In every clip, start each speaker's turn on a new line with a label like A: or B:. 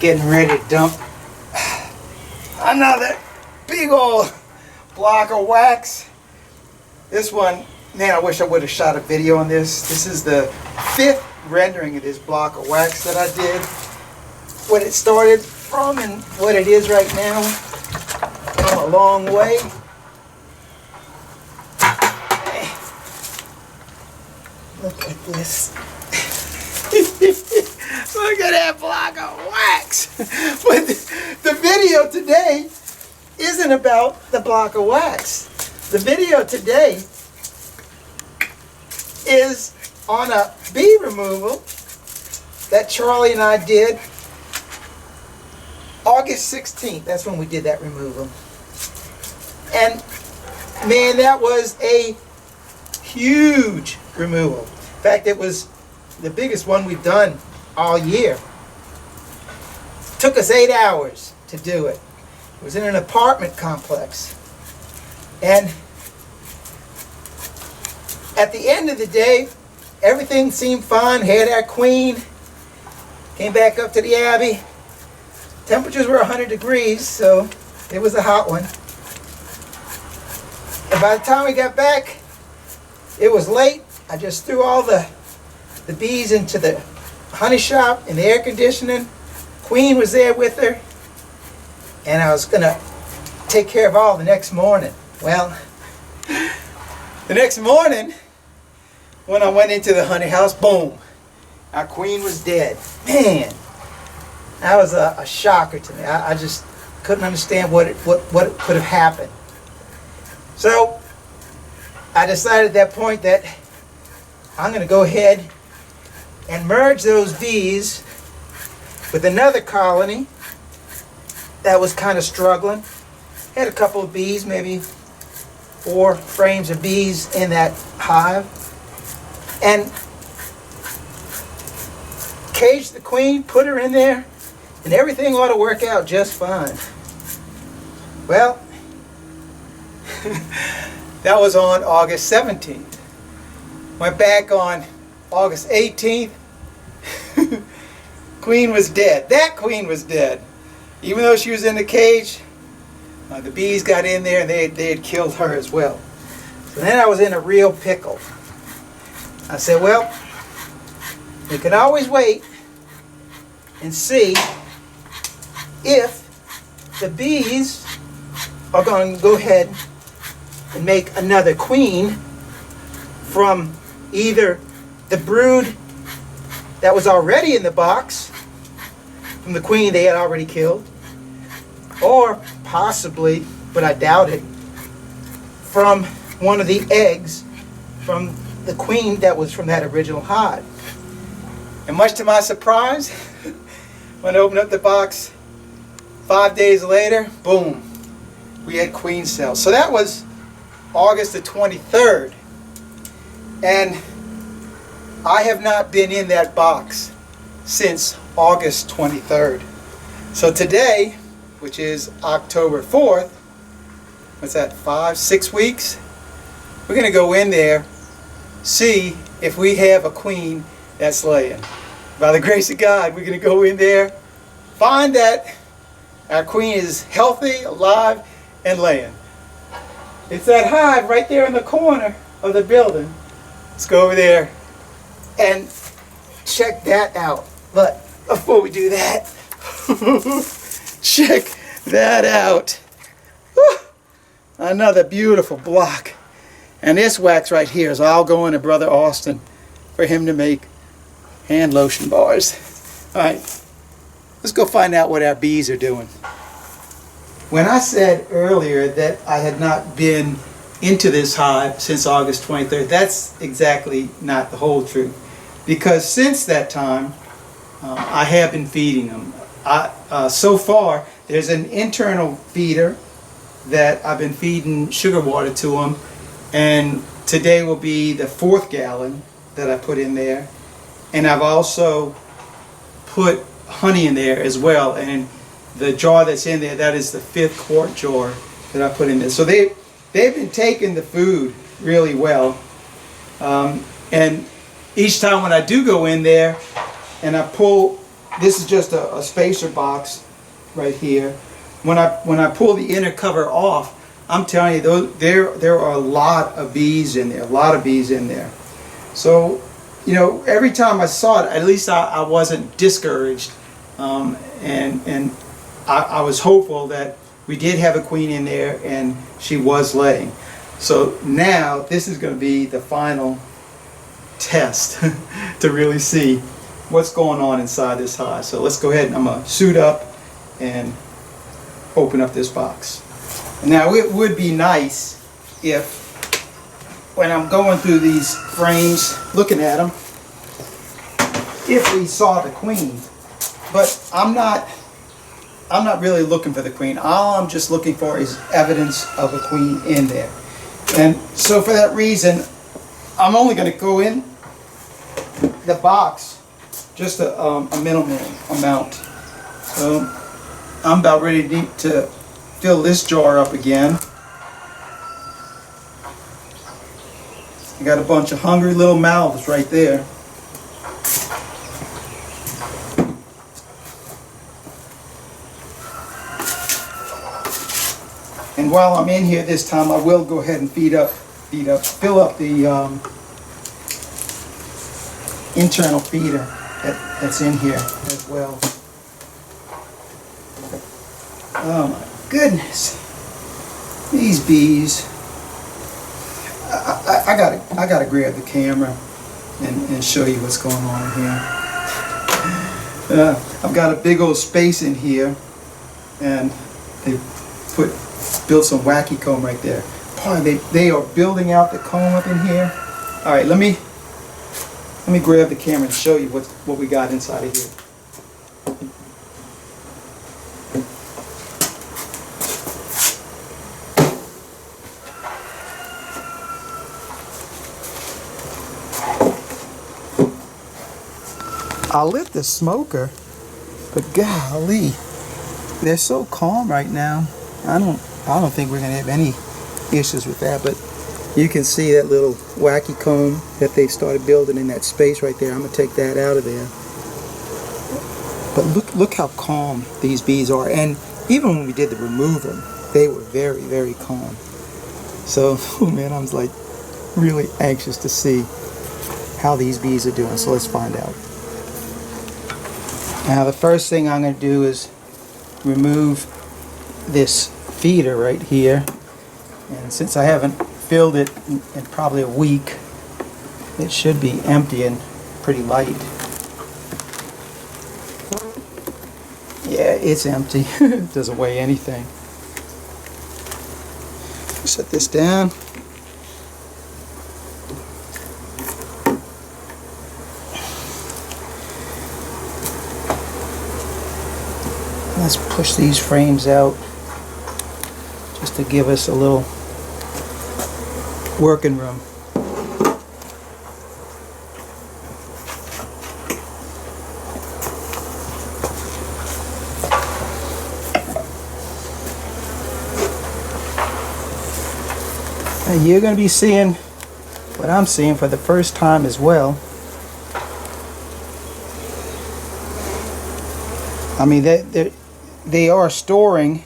A: Getting ready to dump another big old block of wax. This one, man, I wish I would have shot a video on this. This is the 5th rendering of this block of wax that I did. What it started from and what it is right now. Come a long way. Look at this. Look at that block of wax. But the video today isn't about the block of wax. The video today is on a bee removal that Charlie and I did August 16th. That's when we did that removal. And man, that was a huge removal. In fact, it was the biggest one we've done all year. It took us 8 hours to do it. It was in an apartment complex. And at the end of the day, everything seemed fine. Had our queen. Came back up to the Abbey. Temperatures were 100 degrees, so it was a hot one. And by the time we got back, it was late. I just threw all the bees into the honey shop in the air conditioning. Queen was there with her. And I was going to take care of all the next morning. Well, the next morning, when I went into the honey house, boom, our queen was dead. Man, that was a shocker to me. I just couldn't understand what could have happened. So I decided at that point that I'm going to go ahead and merge those bees with another colony that was kind of struggling. Had a couple of bees, maybe 4 frames of bees in that hive. And caged the queen, put her in there, and everything ought to work out just fine. Well, that was on August 17th. Went back on August 18th. Queen was dead. That queen was dead. Even though she was in the cage, the bees got in there and they had killed her as well. So then I was in a real pickle. I said, well, we can always wait and see if the bees are going to go ahead and make another queen from either the brood that was already in the box from the queen they had already killed, or possibly, but I doubt it, from one of the eggs from the queen that was from that original hive. And much to my surprise, when I opened up the box 5 days later, boom, we had queen cells. So that was August the 23rd. And I have not been in that box since August 23rd. So today, which is October 4th, what's that, 5-6 weeks? We're going to go in there, see if we have a queen that's laying. By the grace of God, we're going to go in there, find that our queen is healthy, alive, and laying. It's that hive right there in the corner of the building. Let's go over there and check that out. But before we do that, check that out. Whew. Another beautiful block. And this wax right here is all going to Brother Austin for him to make hand lotion bars. Alright, let's go find out what our bees are doing. When I said earlier that I had not been into this hive since August 23rd, that's exactly not the whole truth. Because since that time, I have been feeding them. So far, there's an internal feeder that I've been feeding sugar water to them, and today will be the 4th gallon that I put in there. And I've also put honey in there as well, and the jar that's in there, that is the 5th quart jar that I put in there. So they've been taking the food really well, and each time when I do go in there and I pull this is just a spacer box right here. When I pull the inner cover off, I'm telling you, there are a lot of bees in there, a lot of bees in there. So, you know, every time I saw it, at least I wasn't discouraged, and I was hopeful that we did have a queen in there and she was laying. So now this is going to be the final test to really see what's going on inside this hive. So let's go ahead and I'm going to suit up and open up this box. Now it would be nice if, when I'm going through these frames, looking at them, if we saw the queen. But I'm not really looking for the queen. All I'm just looking for is evidence of a queen in there. And so for that reason, I'm only going to go in the box just a minimal amount. So I'm about ready to fill this jar up again. I got a bunch of hungry little mouths right there. And while I'm in here this time, I will go ahead and fill up the internal feeder that's in here as well. Oh my goodness, these bees! I gotta grab the camera and show you what's going on in here. I've got a big old space in here, and they built some wacky comb right there. Boy, they are building out the comb up in here. All right, let me grab the camera and show you what we got inside of here. I lit the smoker, but golly, they're so calm right now. I don't think we're gonna have any issues with that. But you can see that little wacky comb that they started building in that space right there. I'm gonna take that out of there. But look how calm these bees are. And even when we did the removal, they were very, very calm. So, oh man, I'm like really anxious to see how these bees are doing. So let's find out. Now the first thing I'm going to do is remove this feeder right here, and since I haven't filled it in probably a week, it should be empty and pretty light. Yeah, it's empty. It doesn't weigh anything. Set this down. Let's push these frames out just to give us a little working room. Now you're going to be seeing what I'm seeing for the first time as well. I mean, they are storing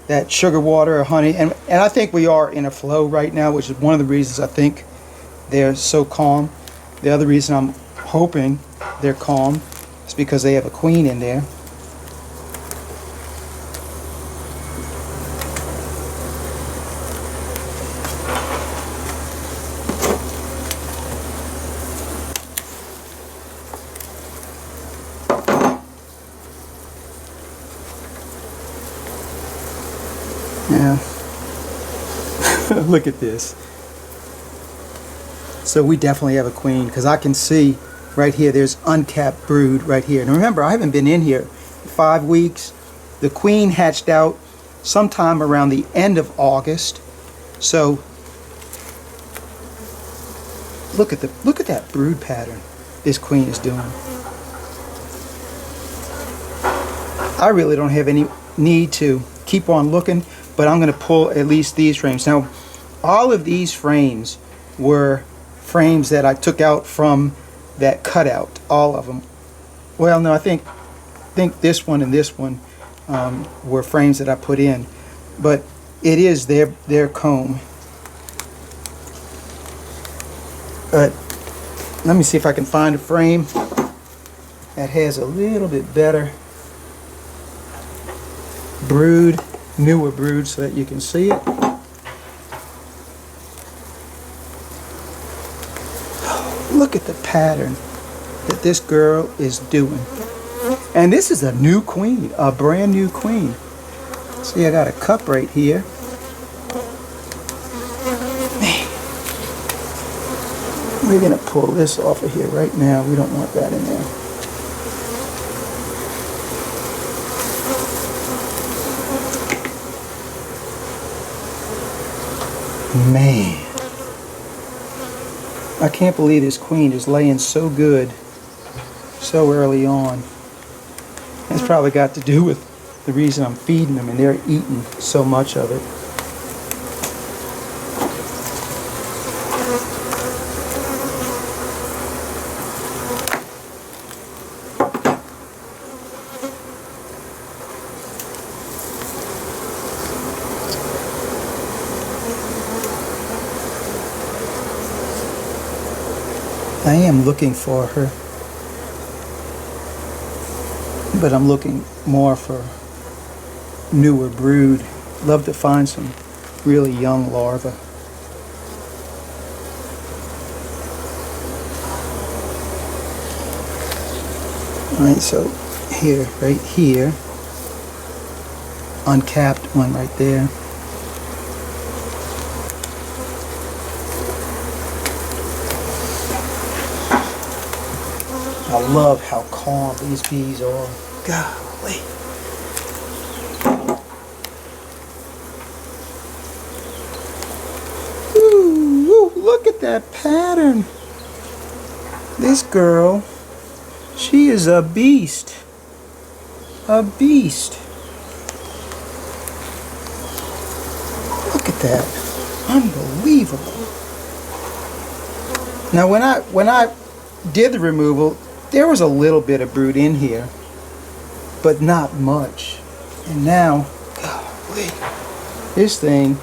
A: that sugar water or honey, and I think we are in a flow right now, which is one of the reasons I think they're so calm. The other reason I'm hoping they're calm is because they have a queen in there. Yeah. Look at this. So we definitely have a queen, because I can see right here there's uncapped brood right here. And remember, I haven't been in here 5 weeks. The queen hatched out sometime around the end of August. So look at that brood pattern this queen is doing. I really don't have any need to keep on looking, but I'm going to pull at least these frames. Now, all of these frames were frames that I took out from that cutout, all of them. Well, no, I think think this one and this one were frames that I put in, but it is their comb. But let me see if I can find a frame that has a little bit better brood, newer brood, so that you can see it. Look at the pattern that this girl is doing. And this is a new queen, a brand new queen. See, I got a cup right here. Man. We're going to pull this off of here right now. We don't want that in there. Man. I can't believe this queen is laying so good so early on. It's probably got to do with the reason I'm feeding them and they're eating so much of it. I am looking for her, but I'm looking more for newer brood. Love to find some really young larvae. Alright, so here, right here, uncapped one right there. I love how calm these bees are. Golly. Ooh, look at that pattern. This girl, she is a beast. A beast. Look at that. Unbelievable. Now when I did the removal, there was a little bit of brood in here, but not much. And now, golly, this thing,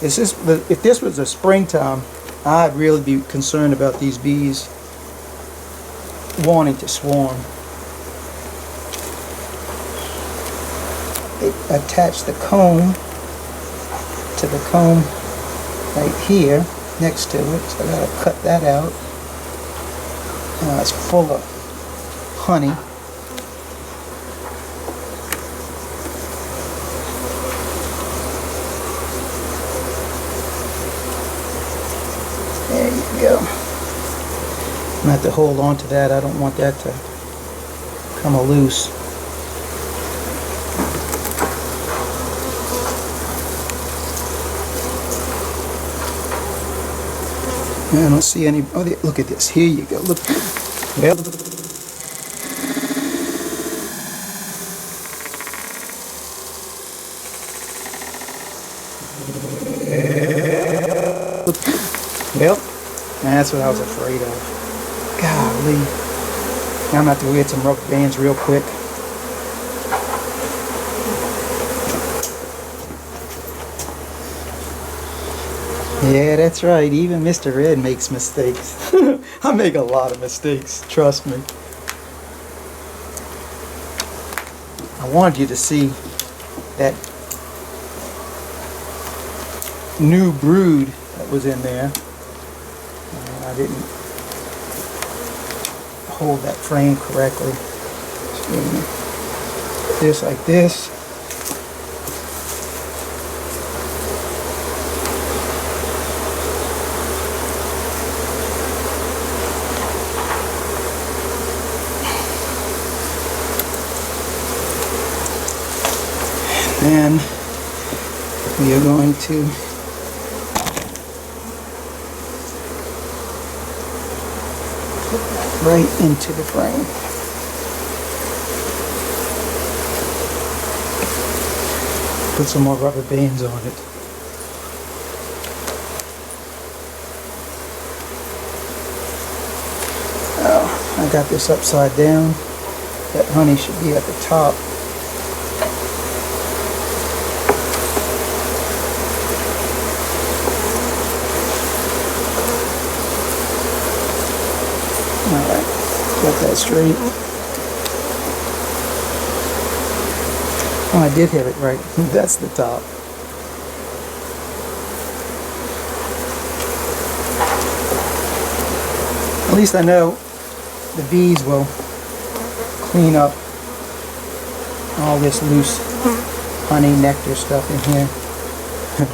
A: if this was a springtime, I'd really be concerned about these bees wanting to swarm. They attach the comb to the comb right here next to it, so I gotta cut that out. It's full of honey. There you go. I'm gonna have to hold on to that. I don't want that to come loose. I don't see any. Oh, look at this. Here you go. Look. Well. Well, that's what I was afraid of. Golly. Now I'm going to have to get some rubber bands real quick. Yeah, that's right. Even Mr. Red makes mistakes. I make a lot of mistakes, trust me. I wanted you to see that new brood that was in there. I didn't hold that frame correctly. So, this like this. And we are going to put that right into the frame. Put some more rubber bands on it. Oh, I got this upside down. That honey should be at the top. Alright, got that straight. Oh, I did have it right. That's the top. At least I know the bees will clean up all this loose honey, nectar stuff in here.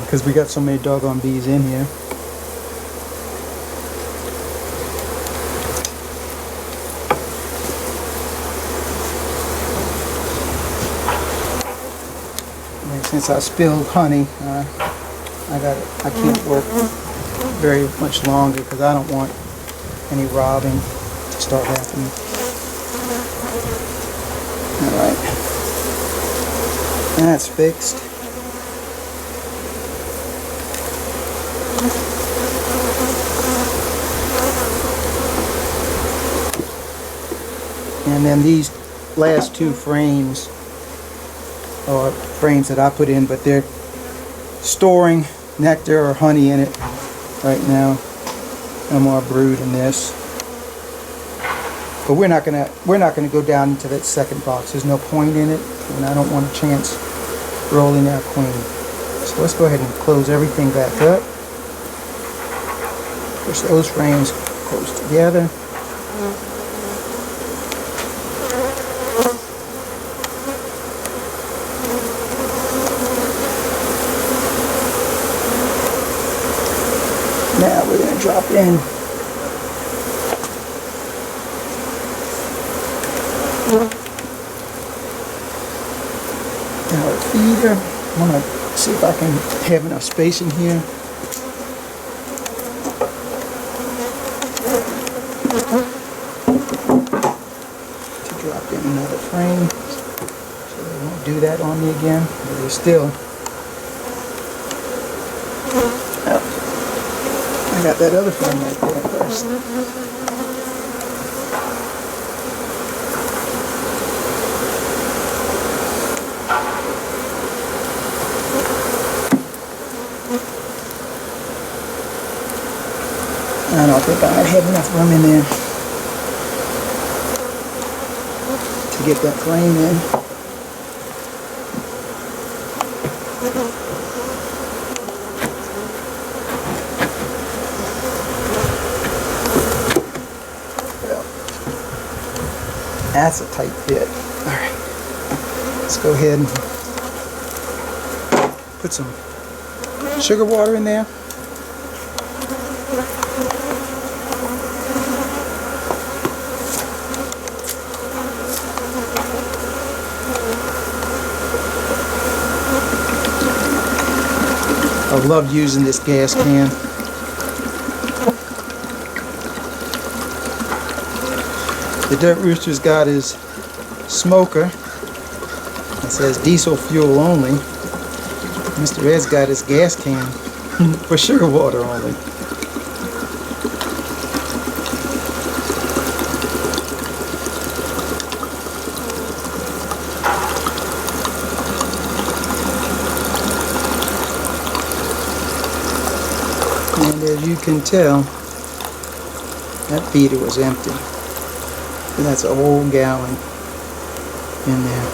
A: Because we got so many doggone bees in here. And since I spilled honey, I can't work very much longer because I don't want any robbing to start happening. Alright. That's fixed. And then these last two frames are frames that I put in, but they're storing nectar or honey in it right now. No more brood in this. But we're not gonna go down into that second box. There's no point in it, and I don't want a chance rolling our queen. So let's go ahead and close everything back up. Push those frames close together. Now we're going to drop in our feeder. I want to see if I can have enough space in here. To drop in another frame. So they won't do that on me again. But they're still. I got that other frame right there first. I don't think I have enough room in there to get that frame in. That's a tight fit. Alright. Let's go ahead and put some sugar water in there. I love using this gas can. The Dirt Rooster's got his smoker. It says diesel fuel only. Mr. Ed's got his gas can for sugar water only. And as you can tell, that feeder was empty. And that's a whole gallon in there.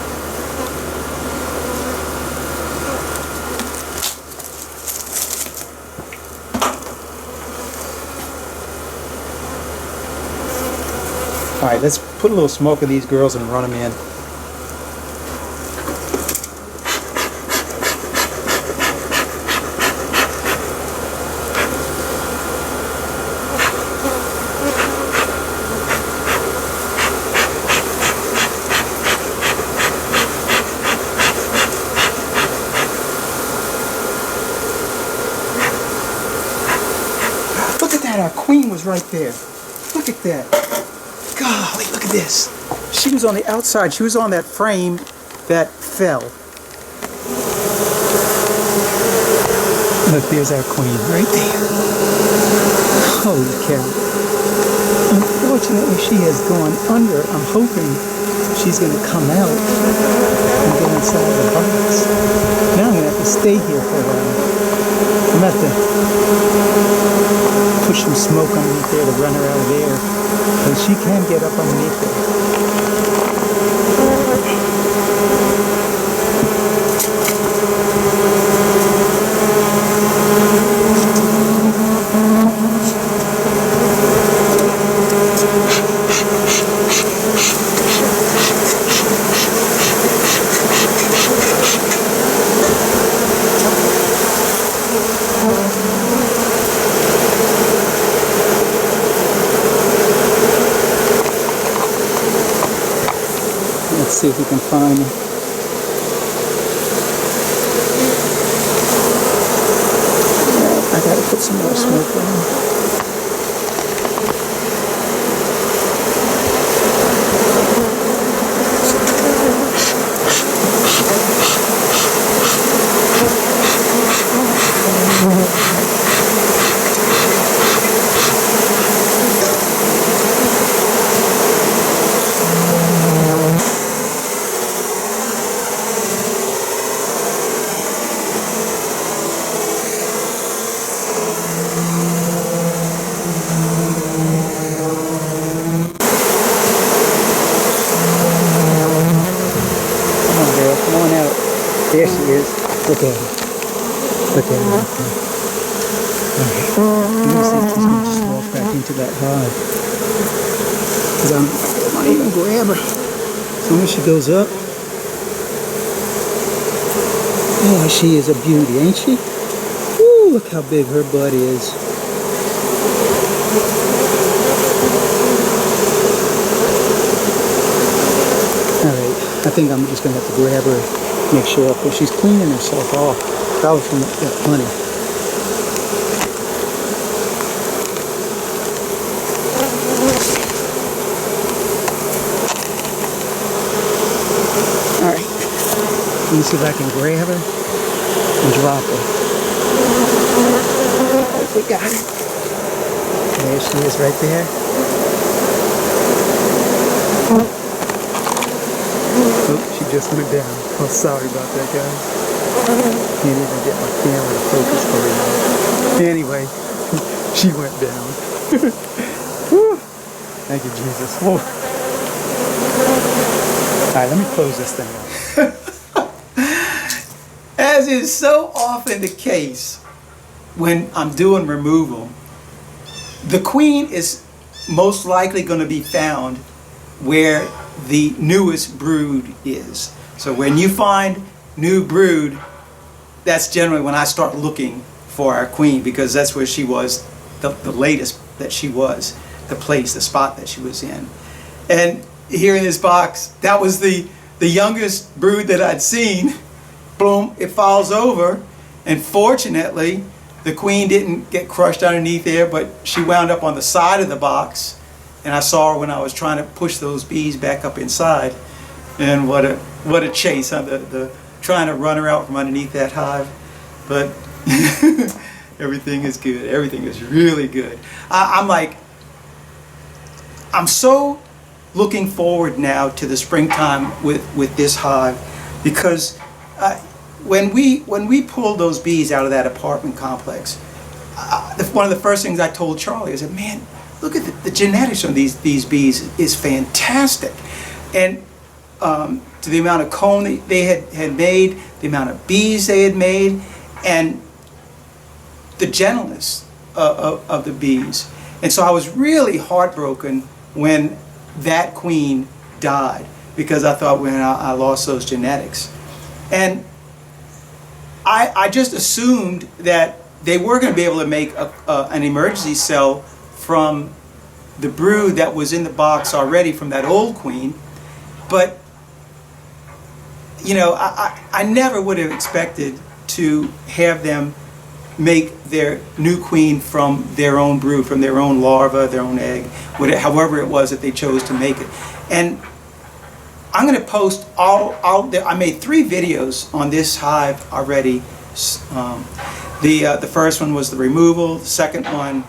A: Alright, let's put a little smoke of these girls and run them in. Look at that, our queen was right there. Look at that. Golly, look at this. She was on the outside. She was on that frame that fell. Look, there's our queen right there. Holy cow. Unfortunately, she has gone under. I'm hoping she's going to come out and go inside the box. Now I'm going to have to stay here for a while. I'm going to have to push some smoke underneath there to run her out of there. Because she can get up underneath there. Let's see if we can find her. I gotta put some more smoke on. There she is. Look at her. Look at her. Alright. I'm going to see if she's going to just walk back into that hive. Because I might even grab her. As long as she goes up. Oh, she is a beauty, ain't she? Woo, look how big her butt is. Alright, I think I'm just going to have to grab her. Make sure, because she's cleaning herself off. Probably from that honey. Alright. Let me see if I can grab her and drop her. Hope we got her. There she is right there. Oh, she just went down. Oh, sorry about that, guys. Can't even get my camera to focus very well. Anyway, she went down. Whew. Thank you, Jesus. Whoa. Alright, let me close this thing up. As is so often the case when I'm doing removal, the queen is most likely going to be found where the newest brood is. So when you find new brood, that's generally when I start looking for our queen, because that's where she was, the latest that she was, the spot that she was in. And here in this box, that was the youngest brood that I'd seen. Boom, it falls over, and fortunately the queen didn't get crushed underneath there, but she wound up on the side of the box. And I saw her when I was trying to push those bees back up inside. And what a chase, huh? The trying to run her out from underneath that hive. But everything is good. Everything is really good. I'm so looking forward now to the springtime with this hive, because when we pulled those bees out of that apartment complex, one of the first things I told Charlie is that, man, look at the genetics of these bees is fantastic. And to the amount of comb they had made, the amount of bees they had made, and the gentleness of the bees. And so I was really heartbroken when that queen died, because I thought, when I lost those genetics. And I just assumed that they were going to be able to make an emergency cell from the brood that was in the box already from that old queen. But you know, I never would have expected to have them make their new queen from their own brood, from their own larva, their own egg, however it was that they chose to make it. And I'm going to post I made 3 videos on this hive already. The first one was the removal. The second one,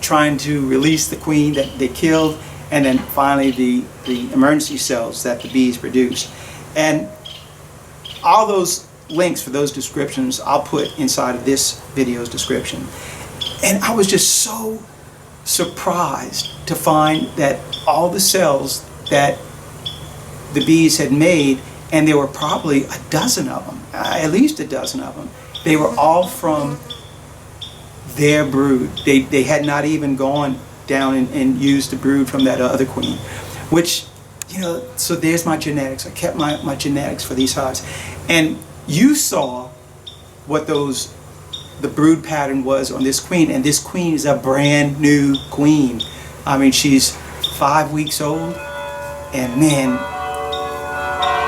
A: trying to release the queen that they killed. and then finally the emergency cells that the bees produce. And all those links for those descriptions I'll put inside of this video's description. And I was just so surprised to find that all the cells that the bees had made, and there were probably a dozen of them, at least a dozen of them, they were all from their brood. They had not even gone down and used the brood from that other queen, which, you know, so there's my genetics. I kept my genetics for these hives. And you saw what the brood pattern was on this queen, and this queen is a brand new queen. I mean, she's 5 weeks old, and man,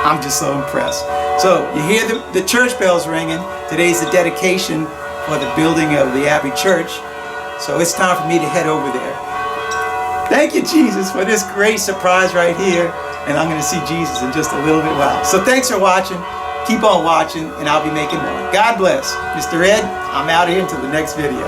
A: I'm just so impressed. So you hear the church bells ringing. Today's the dedication for the building of the Abbey Church. So it's time for me to head over there. Thank you, Jesus, for this great surprise right here. And I'm going to see Jesus in just a little bit while. So thanks for watching. Keep on watching, and I'll be making more. God bless. Mr. Ed, I'm out here until the next video.